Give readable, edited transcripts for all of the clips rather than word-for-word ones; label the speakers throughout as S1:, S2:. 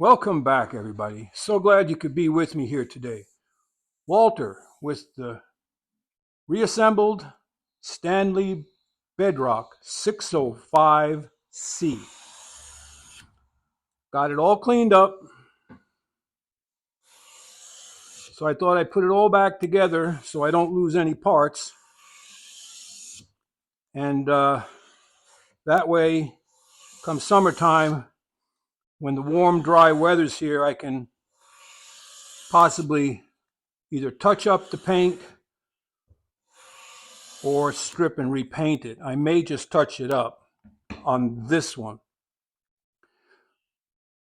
S1: Welcome back, everybody. So glad you could be with me here today. Walter with the reassembled Stanley Bedrock 605C. Got it all cleaned up. So I thought I'd put it all back together so I don't lose any parts. And that way, come summertime, when the warm, dry weather's here, I can possibly either touch up the paint or strip and repaint it. I may just touch it up on this one.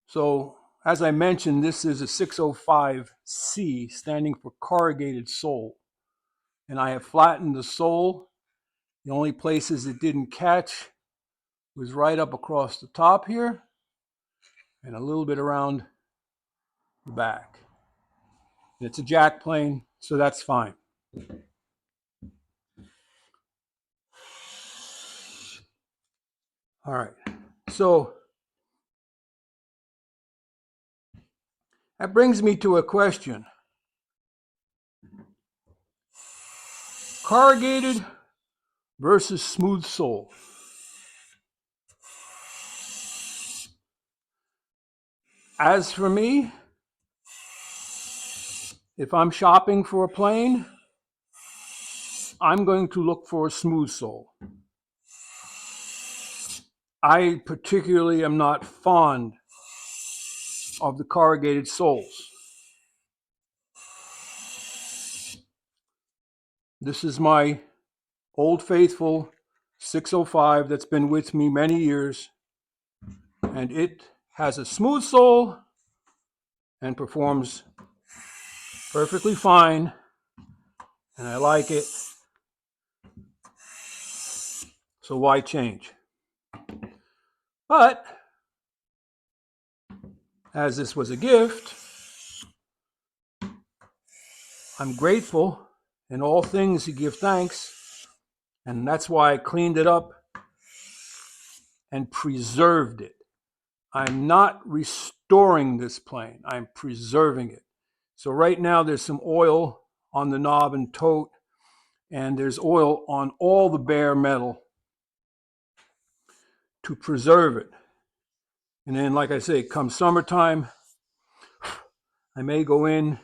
S1: So as I mentioned, this is a 605C, standing for corrugated sole. And I have flattened the sole. The only places it didn't catch was right up across the top here and a little bit around the back. It's a jack plane, so that's fine. All right, so that brings me to a question. Corrugated versus smooth sole. As for me, if I'm shopping for a plane, I'm going to look for a smooth sole. I particularly am not fond of the corrugated soles. This is my Old Faithful 605 that's been with me many years, and it has a smooth sole and performs perfectly fine, and I like it. So why change? But as this was a gift, I'm grateful. In all things you give thanks, and that's why I cleaned it up and preserved it. I'm not restoring this plane, I'm preserving it. So right now there's some oil on the knob and tote, and there's oil on all the bare metal to preserve it. And then, like I say, come summertime, I may go in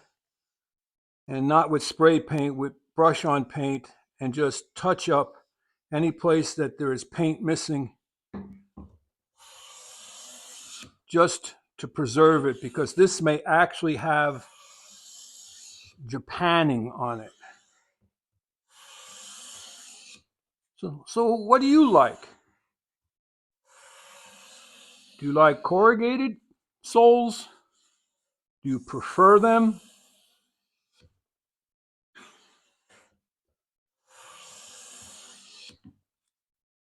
S1: and not with spray paint, with brush on paint, and just touch up any place that there is paint missing, just to preserve it, because this may actually have Japanning on it. So what do you like? Do you like corrugated soles? Do you prefer them?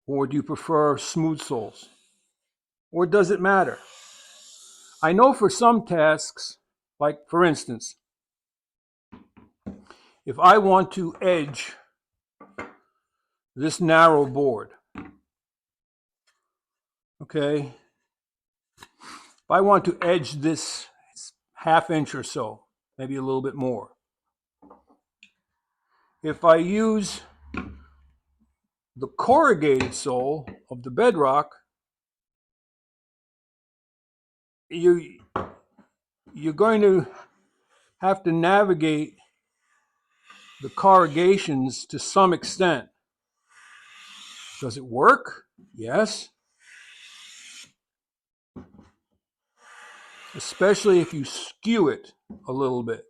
S1: Or do you prefer smooth soles? Or does it matter? I know for some tasks, like for instance, if I want to edge this narrow board, okay, if I want to edge this ½ inch or so, maybe a little bit more, if I use the corrugated sole of the Bedrock, you're going to have to navigate the corrugations to some extent. Does it work? Yes. Especially if you skew it a little bit,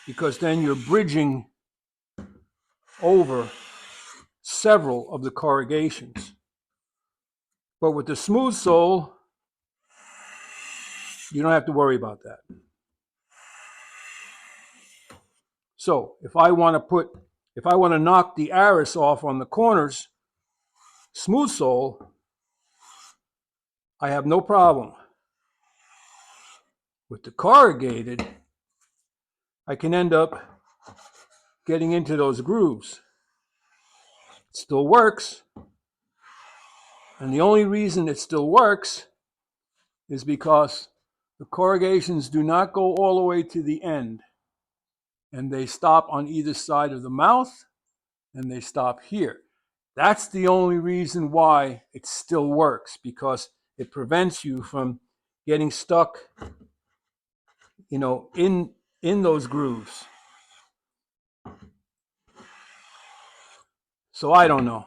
S1: because then you're bridging over several of the corrugations. But with the smooth sole, you don't have to worry about that. So if I want to knock the arris off on the corners, smooth sole, I have no problem. With the corrugated, I can end up getting into those grooves. It still works. And the only reason it still works is because The corrugations do not go all the way to the end, and they stop on either side of the mouth, and they stop here. That's the only reason why it still works, because it prevents you from getting stuck, in those grooves. So I don't know.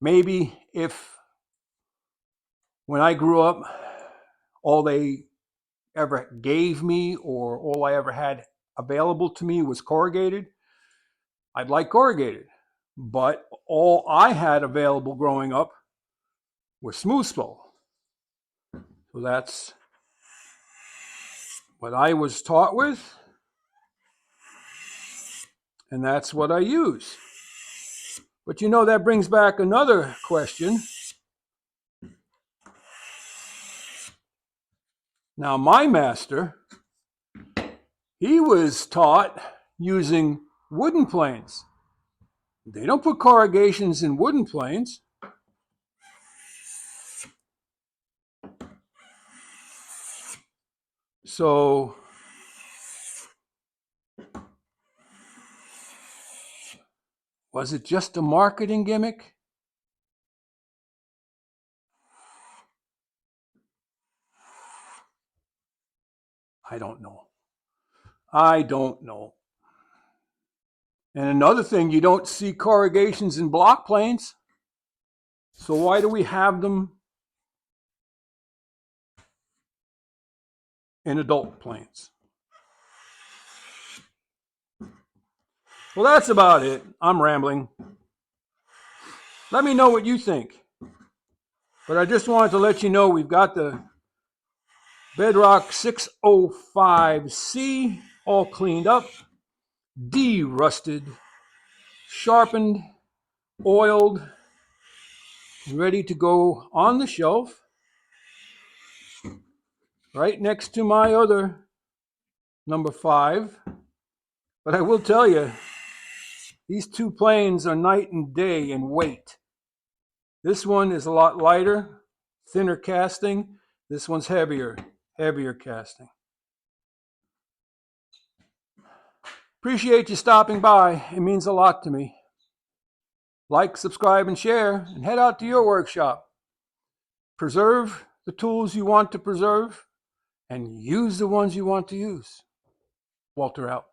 S1: Maybe if when I grew up, all they ever gave me or all I ever had available to me was corrugated, I'd like corrugated. But all I had available growing up was smooth spool. So that's what I was taught with, and that's what I use. But that brings back another question. Now, my master, he was taught using wooden planes. They don't put corrugations in wooden planes. So was it just a marketing gimmick? I don't know. And another thing, you don't see corrugations in block planes. So why do we have them in adult planes? Well, that's about it. I'm rambling. Let me know what you think. But I just wanted to let you know we've got the Bedrock 605C all cleaned up, de-rusted, sharpened, oiled, ready to go on the shelf right next to my other number 5. But I will tell you, these two planes are night and day in weight. This one is a lot lighter, thinner casting. This one's heavier casting. Appreciate you stopping by. It means a lot to me. Like, subscribe, and share, and head out to your workshop. Preserve the tools you want to preserve, and use the ones you want to use. Walter out.